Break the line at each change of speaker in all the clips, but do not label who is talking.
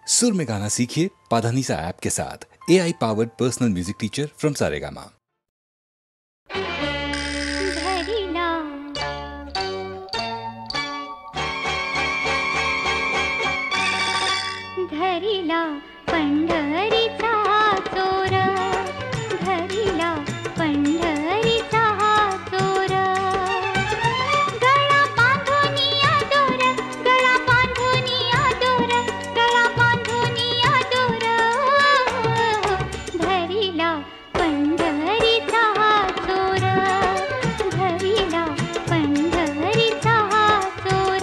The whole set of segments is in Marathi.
सुर में गाना सीखिए पाधानीसा ऐप के साथ। AI powered personal music teacher from Saregama.
धरिला पंढरीचा चोर, धरिला पंढरीचा चोर, गळा बांधुनिया दोर, गळा बांधुनिया दोर, गळा बांधुनिया दोर, धरिला पंढरीचा चोर, धरिला पंढरीचा चोर।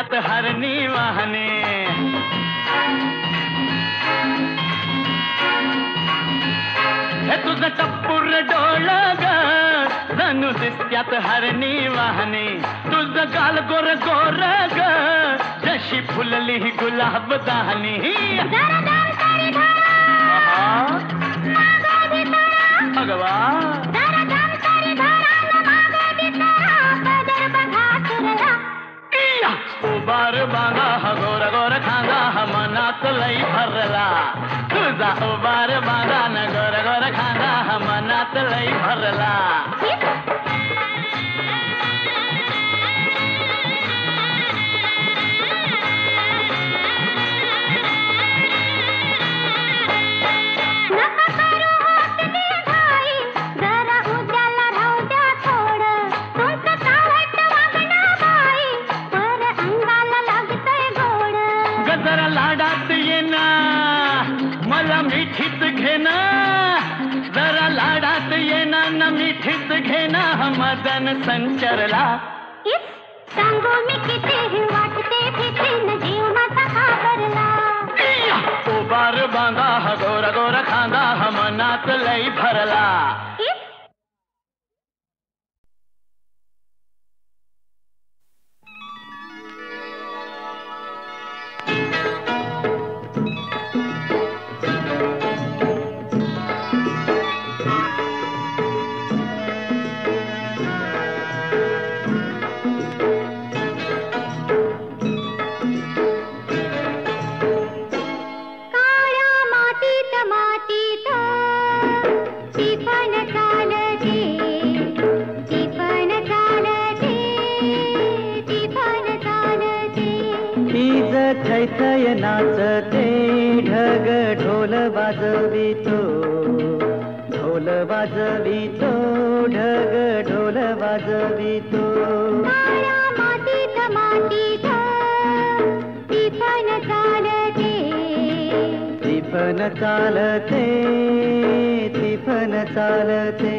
दिसत्यात हरणी वाहने हे तुझं टप्पूर डोळ ग जणू दिसत्यात हरणी वाहने तुझं गाल गोर गोर ग जशी फुलली गुलाब दाहनी भगवा उबार बांधा हा गोर गोर खांदा हा मनात लई भरला तुझा उबार बांधा न गोर गोर खांदा हा मनात लई भरला मिठीत घेना जरा लाडात येना न मिठीत घेना मदन संचरला
सांगू मी किती वाटते फिटे न जीव माझा घाबरला
उबार बांधा हा गोर गोर खांदा हा मनात लई भरला
थैथय नाचते ढग ढोल वाजवितो ढोल वाजवितो ढग ढोल वाजवितो
मातीत मातीत टिफन चालते
टिफन चालते टिफन चालते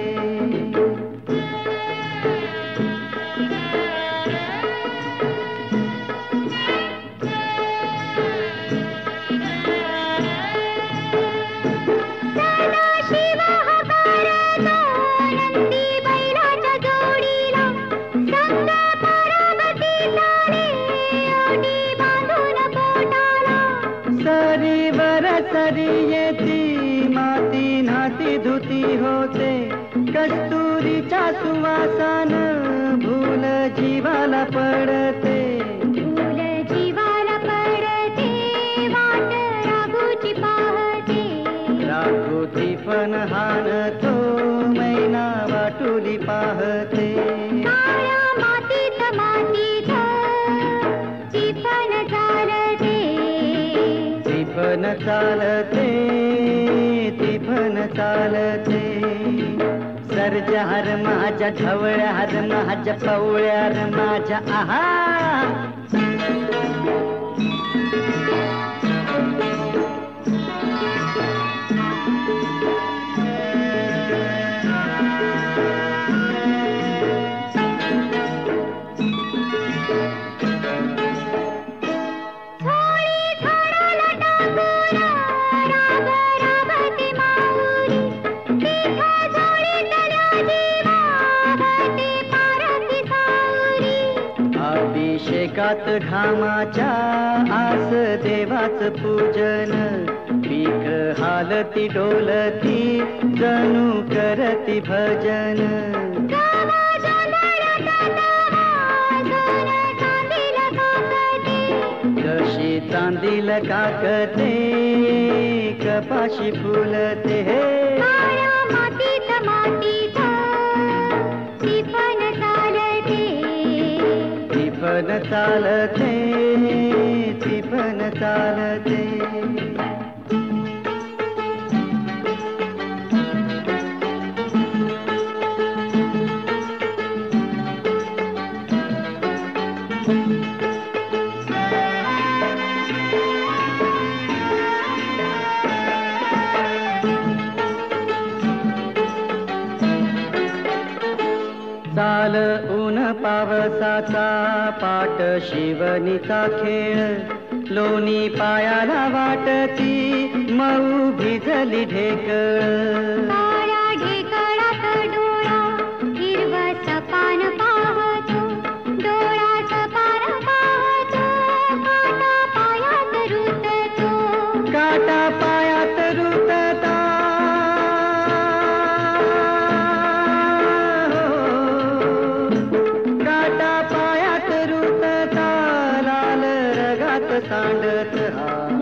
सरी येती माती नाती धुती होते कस्तुरीच्या सुवासान भूल जीवाला पडते
भूल जीवाला पडते वाट राघूची पाहते
राघूची पण हानतो मैना वाटुली पाहते
काळ्या मातीत मातीत टिफन चालते
टिफन चालते टिफन चालते सरजा हर माझ्या ढवळ्या हर माझ्या पवळ्या हर माझ्या आहा अभिषेकात घामाच्या आस देवाच पूजन पीक हालती डोलती जणू करती भजन कशी चांदील काकते कपाशी फुलते
मातीत मातीत टिफन चालते
टिफन चालते टिफन चालते चाल ऊन पावसाचा पाट शिवणीचा खेळ लोणी पायाला वाटती मऊ भिजली ढेकळ
काळ्या ढेकळात डोळा हिरवा सपान पाहतो डोळा सपान पाहतो काटा पायात रुततो
काटा पायात रुतता काटा पायात रुतता लाल रगात सांडत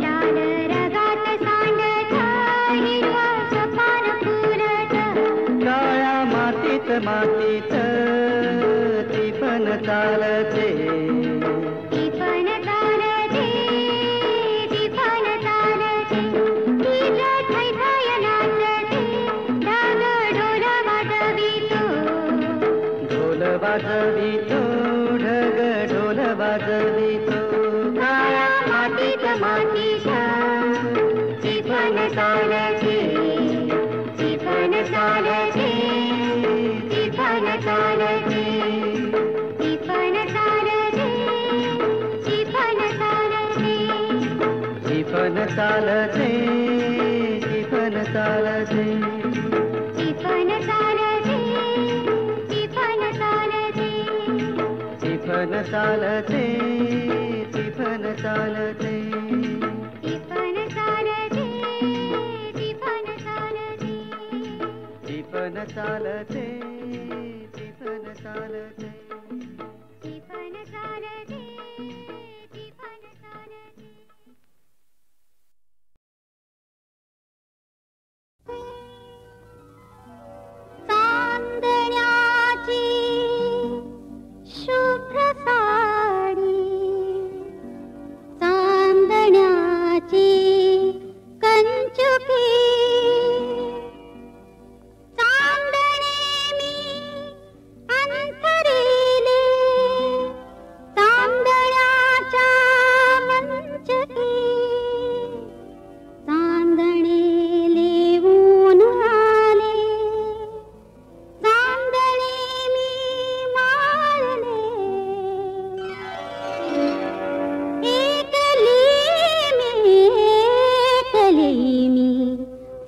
लाल रगात सांडत हिरवा सपान फुलत
काळ्या मातीत मातीत ती पण चालते
ती पण चालते ती पण चालते तिला थैथाय नाचते ढग ढोल वाजवितो
ढोल वाजवितो ढग ढोल वाजवितो काळ्या मातीत मातीत ती पण चालते ती पण चालते
ती पण चालते ती पण चालते ती पण चालते
ती पण चालते ती पण चालते
ती पण चालते ती पण चालते
ती पण चालते ती पण चालते
ती पण चालते ती पण चालते
ती पण चालते ती पण चालते
ती पण चालते ती पण चालते चांदण्याची शुभ्र साडी चांदण्याची कंचुकी चांदणे मी अंतरिले चांदण्याच्या मंचकी चांदणे लिहून आले चांदणे मी माळले एकली मी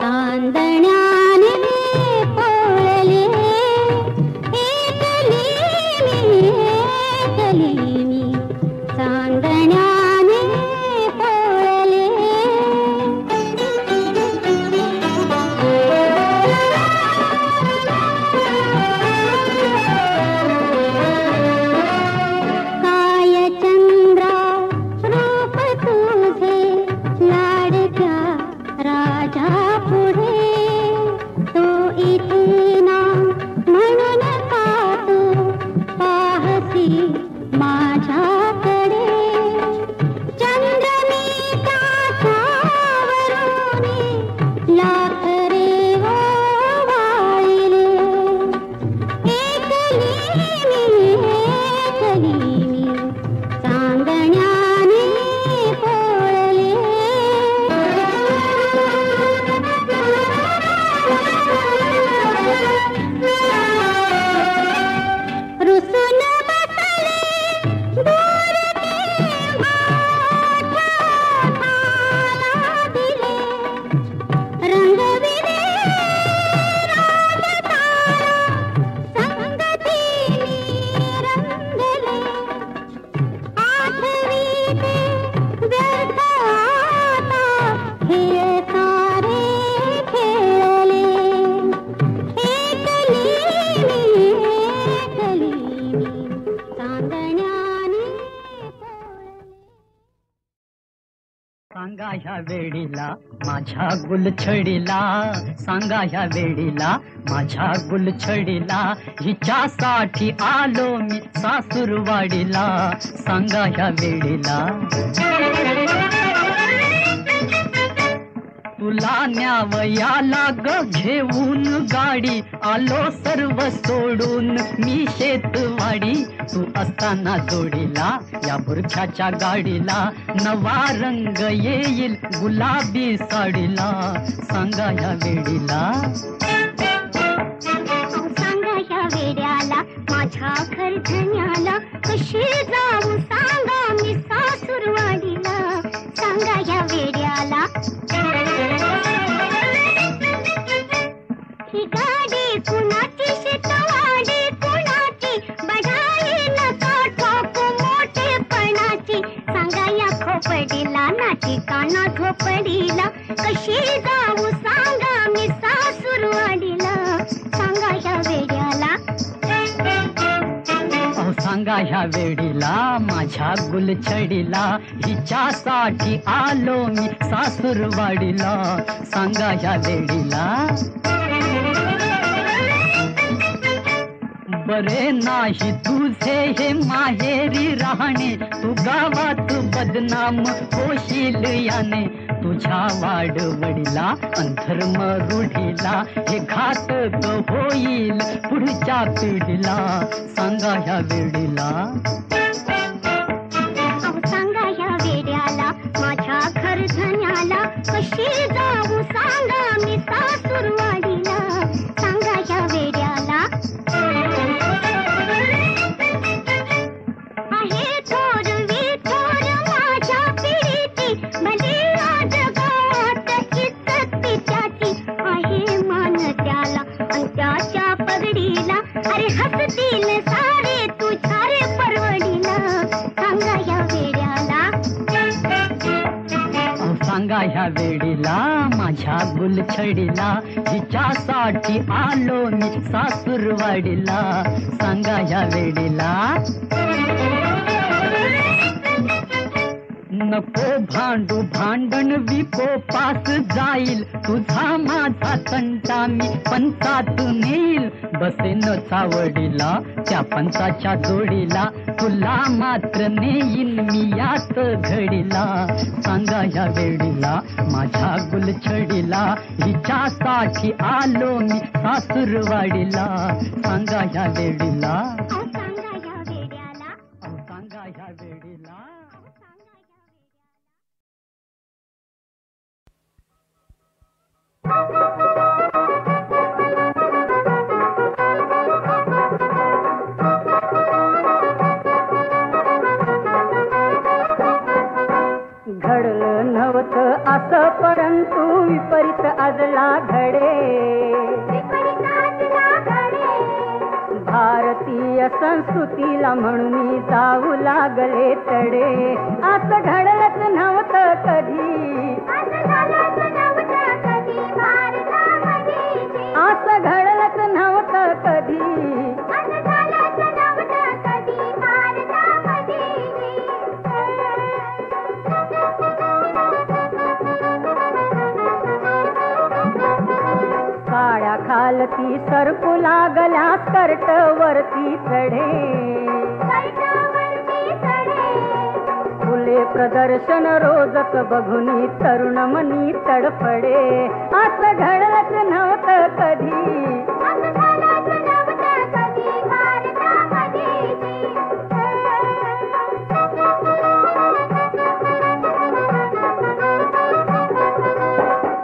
चांदण्याने पळले एकली मी चांदण्याने पळले काय चंद्रा रूप तुझे लाडक्या राजा पुढे तो इथे ना म्हणून का तू पाहसी माझ्याकडे चंद्र मी काठावरुनी लाख रे वाळले एकली मी चांदण्याने पळले रुसून बसले दूर ते माठाला दिले रंगविले राजतारा संगतीने रंगले आठवीते व्यर्थ आता खेळ सारे खेळले एकली मी चांदण्याने पळले
सांगा ह्या वेळीला माझ्या गुलछडीला सांगा ह्या वेळीला माझ्या गुलछडीला हिच्यासाठी आलो मी सासूरवाडीला सांगा ह्या वेळीला तुला न्यावयाला ग घेऊन गाडी आलो सर्व सोडून मी शेतवाडी तू असताना जोडीला या बुरख्याच्या गाडीला नवा रंग येईल गुलाबी साडीला सांगा ह्या वेळीला
सांगा ह्या वेड्याला कशी जाऊ सांगा मी सासूरवाडीला, सांगा या वेड्याला. ही गाडी कुणाची शेतवाडी कुणाची, बढाई नका ठोकू मोठेपणाची, सांगा या खोपडीला नाची काना झोपडीला. कशी जाऊ सांगा मी सासूरवाडीला, सांगा या वेड्याला.
सांगा ह्या वेडीला माझ्या गुलछडीला, हिच्यासाठी आलो मी सासूरवाडीला, सांगा ह्या वेडीला. बरे नाही तुझे हे माहेरी राहणे, तू गावात बदनाम होशील याने, तुझ्या वाडवडीला अंधर्म रूढीला, हे घातक होईल पुढच्या पिढीला, सांगा ह्या वेडीला.
सांगा या वेड्याला माझ्या घरधन्याला, कशी जाऊ सांगा मी सासूरवाडीला, सांगा या वेड्याला. आहे थोर विथोर माझ्या पिढीची, भले आज गावात इज्जत तिच्याची, आहे मान त्याला आणि त्याच्या पगडीला, अरे हसतील सारे तुझ्या रे परवडीला, सांगा या वेड्याला.
सांगा ह्या वेडीला माझ्या गुलछडीला, हिच्यासाठी आलो मी सासूरवाडीला, सांगा ह्या वेडीला. नको भांडू भांडण विकोपास जाईल, तुझा माझा तंटा मी पंचात नेईल, बसेन चावडीला त्या पंचाच्या जोडीला, तुला मात्र नेईन मी याच घडीला, सांगा ह्या वेडीला माझ्या गुलछडीला, हिच्यासाठी आलो मी सासूरवाडीला, सांगा ह्या वेडीला.
सांगा या वेड्याला.
सांगा ह्या वेडीला.
घडलं नव्हतं असं परंतु विपरीत आजला घडे, भारतीय संस्कृतीला म्हणून जाऊ लागले तडे, असं घडलंच नव्हतं कधी, असं घडलंच नव्हतं कधी. साड्या खालती सरकू लागल्या स्कर्ट वरती चढे, फुले प्रदर्शन रोजच बघुनी तरुण मनी तडफडे, असं घडलंच नव्हतं कधी.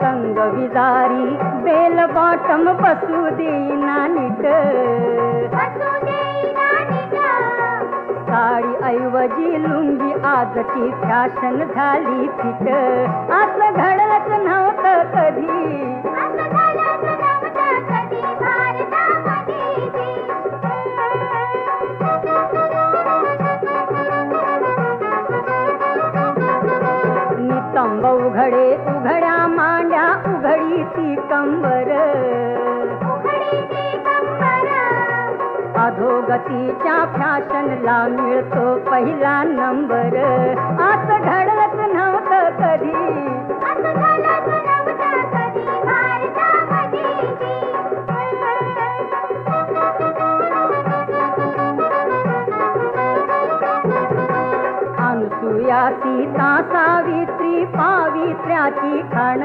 संग विजारी बेल बॉटम बसू देईना नीट, साडी ऐवजी लुंगी आजची फॅशन झाली फिट, असं घडलंच नव्हतं कधी. नितंब उघडे उघड्या मांड्या उघडी ती कंबर, अधोगतीच्या फॅशनला मिळतो पहिला नंबर, असं घडलंच नव्हतं कधी. अनुसूया सीता सावित्री पावित्र्याची खाण,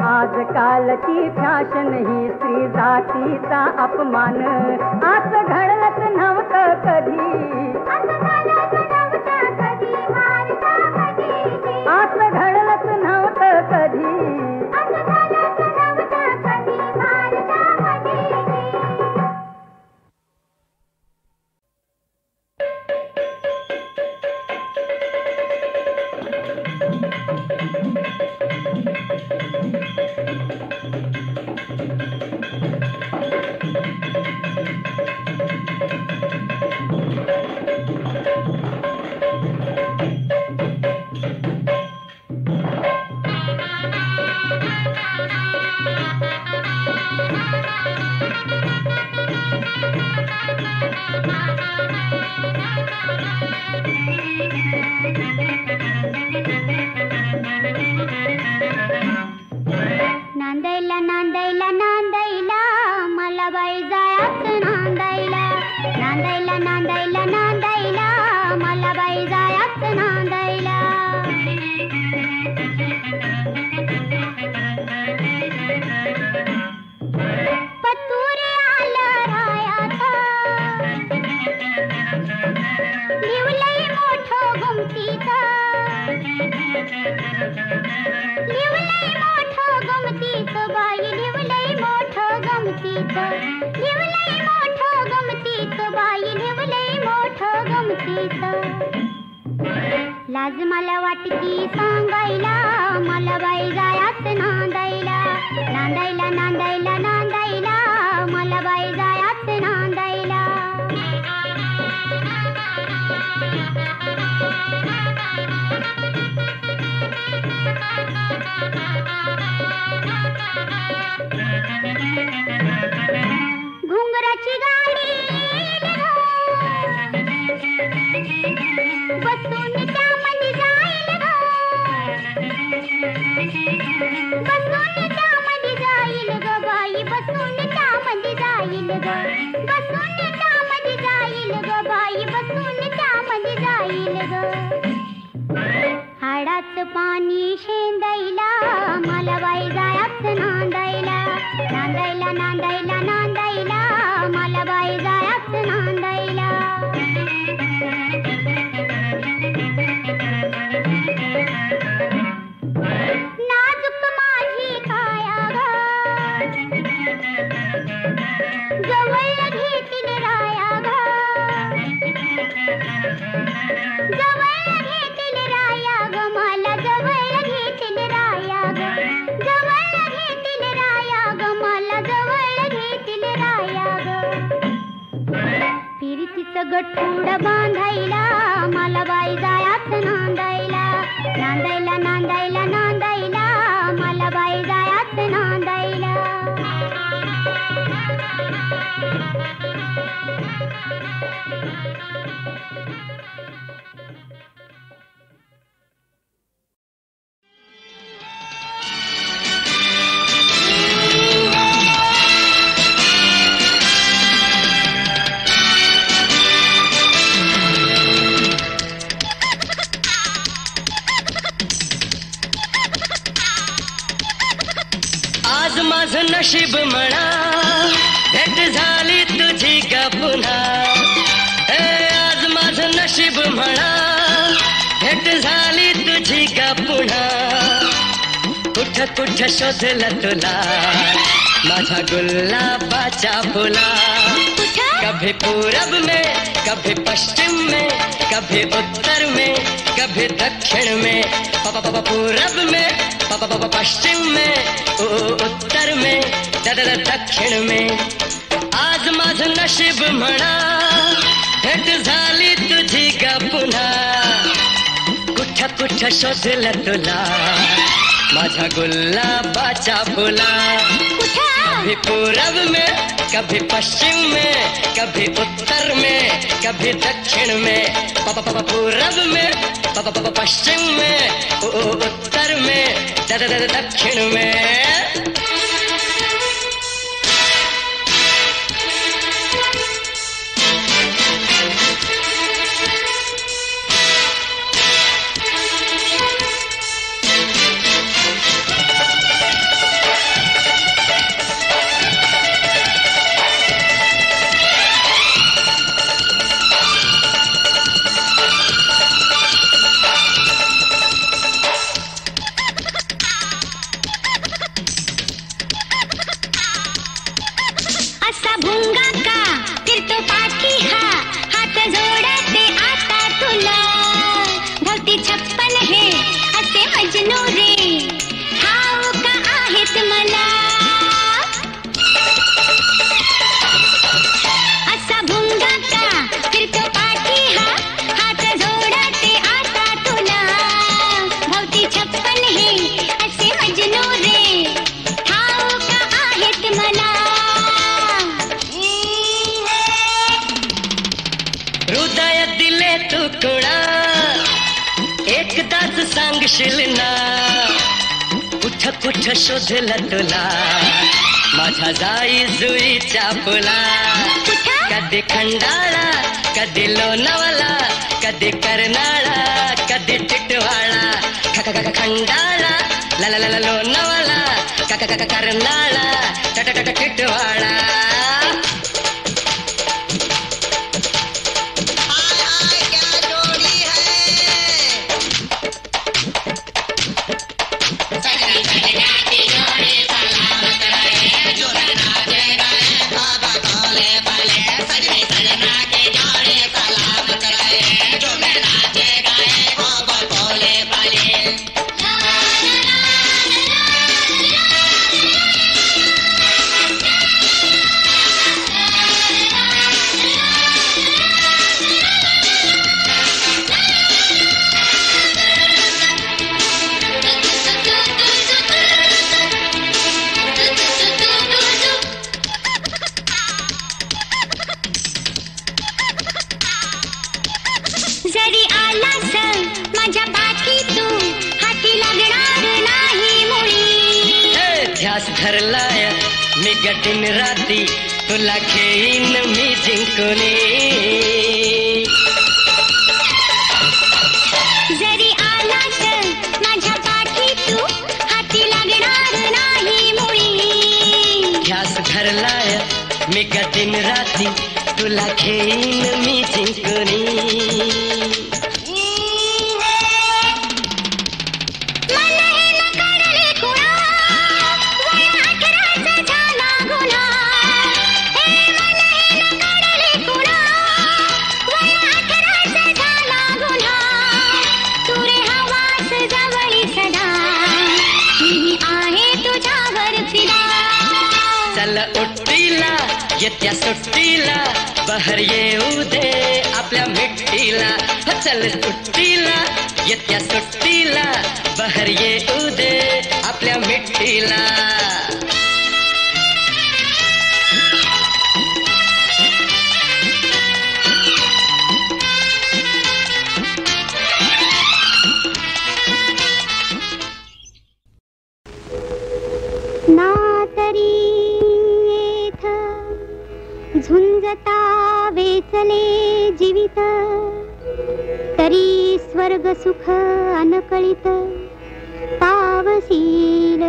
आजकालची फॅशन ही स्त्री जातीचा अपमान, असं घडलंच नव्हतं कधी. असं घडलंच नव्हतं कधी.
नांदायला नांदायला नांदायला मला बाई जायचं नांदायला नांदायला नांदायला नांदायला मला बाई जायचं नांदायला पतुरे आलं रायाचा लिवलंय मोठं गुमतीचं लिवलंय मोठं गमतीचं बाई लिवलंय मोठं गमतीचं लिवलंय मोठं गमतीचं बाई लिवलंय मोठं गमतीचं लाज मला वाटती सांगायला मला बाई जायचं नांदायला नांदायला नांदायला नांदायला मला बाई जायचं नांदायला घुंगराची गाडी बसून त्यामध्ये जाईल बसून त्यामध्ये जाईल ग बाई बसून त्यामध्ये जाईल ग बसून त्यामध्ये जाईल ग बाई बसून त्यामध्ये जाईल ग हाडाचं पाणी शेंदायला मला बाई जायचं नांदायला नांदायला नांदायला नांदायला मला बाई जायचं नांदायला नाजूक माझी काया ग जवळ घेतील राया ग जवळ घेतील राया ग मला जवळ घेतील राया ग जवळ घेतील राया ग मला जवळ घेतील राया ग फिरतीचं गठुड बांधायला मला बाई जायचं नांदायला नांदायला नांदायला नांदायला मला बाई जायचं नांदायला
आज माझं नशीब म्हणा भेट झाली तुझी का पुन्हा आज माझं नशीब म्हणा भेट झाली तुझी का पुन्हा कुठं कुठं शोधलं तुला माझा गुलाबाचा फुला कभी पूरब में कभी पश्चिम में कभी उत्तर में कभी दक्षिण में पूरब में पश्चिम में उत्तर में दक्षिण में आज माझं नशीब म्हणा भेट झाली तुझी का पुन्हा कुठं कुठं शोधलं तुला माझा गुलाबाचा फुला कभी पूरब में कभी पश्चिम में कभी उत्तर में कभी दक्षिण में पूरब में पश्चिम में उत्तर में दक्षिण में कुठ कुठ शोधलं तुला माझ्या जाई जुईच्या फुला कधी खंडाळा कधी लोणावळा कधी कर्नाळा कधी टिटवाळा खंडाळा ला ला ला लोणावळा कर्नाळा टिटवाळा
जरी आलास माझ्या पाठी तू हाती लागणार नाही मुळी
ध्यास धरलाय मी गटीन राती तुला घेईन मी जिंकूनी
जरी आलास माझ्या पाठी तू हाती लागणार नाही मुळी
ध्यास धरलाय मी गटीन राती तुला घेईन मी जिंकूनी चल उट्टीला येत्या सुट्टीला बहर येऊ दे आपल्या मिट्टीला चल उट्टीला येत्या सुट्टीला बहर येऊ दे आपल्या मिट्टीला
ना तरी येथ झुंजता वेचले जीवित तरी स्वर्ग सुख अनकळित पावसील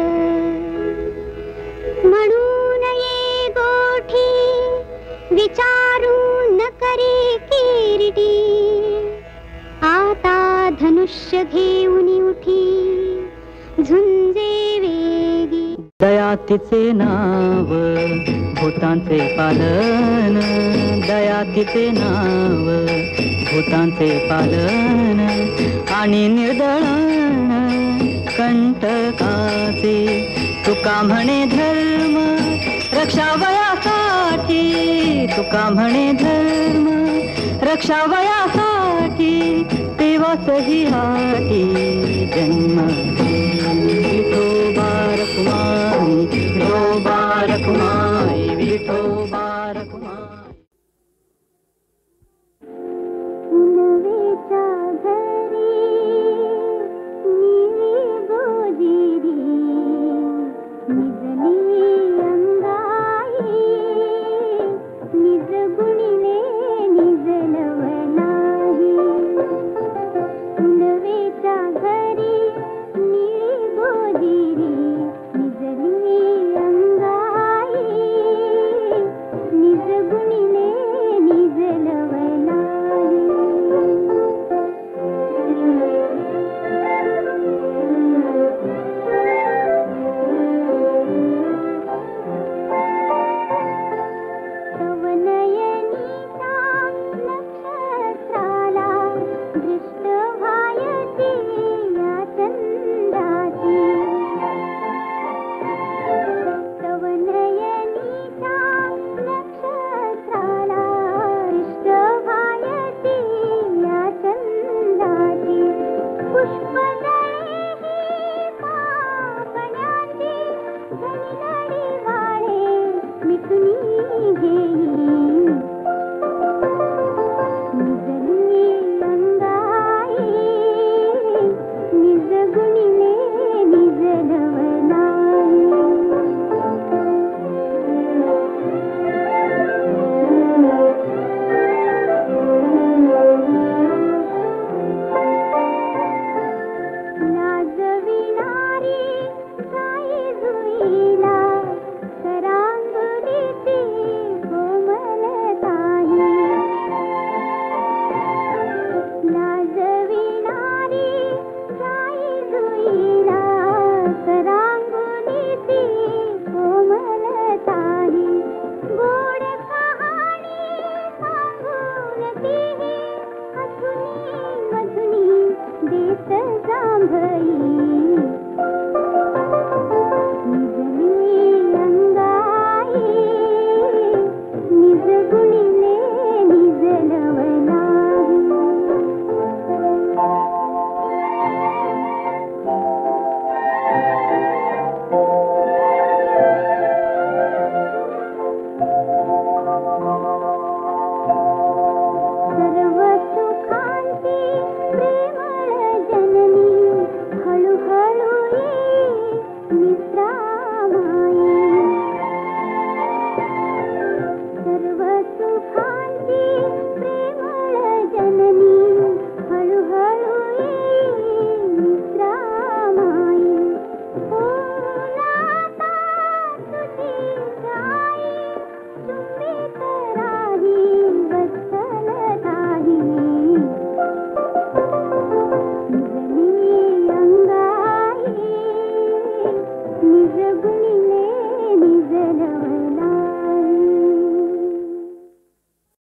म्हणून ये गोठी विचारू न करे किरीटी आता धनुष्य घेऊन उठी झुंजे वेगी
दया तिचे नाव भूतांचे पालन दया तिचे नाव भूतांचे पालन आणि निर्दळण कंटकाचे तुका म्हणे धर्म रक्षावयासाठी तुका म्हणे धर्म रक्षावयासाठी तेव्हाचही हाटी जन्म विठोबा रखुमाई विठोबा रखुमाई विठोबा रखुमाई
उन्वेच्या घरी निळी गोजिरी निजली अंगाई निज गुणिले निजलवनाही उन्वेच्या घरी निळी गोजिरी निजली अंगाई निज गुणिले निजलवनाही घेई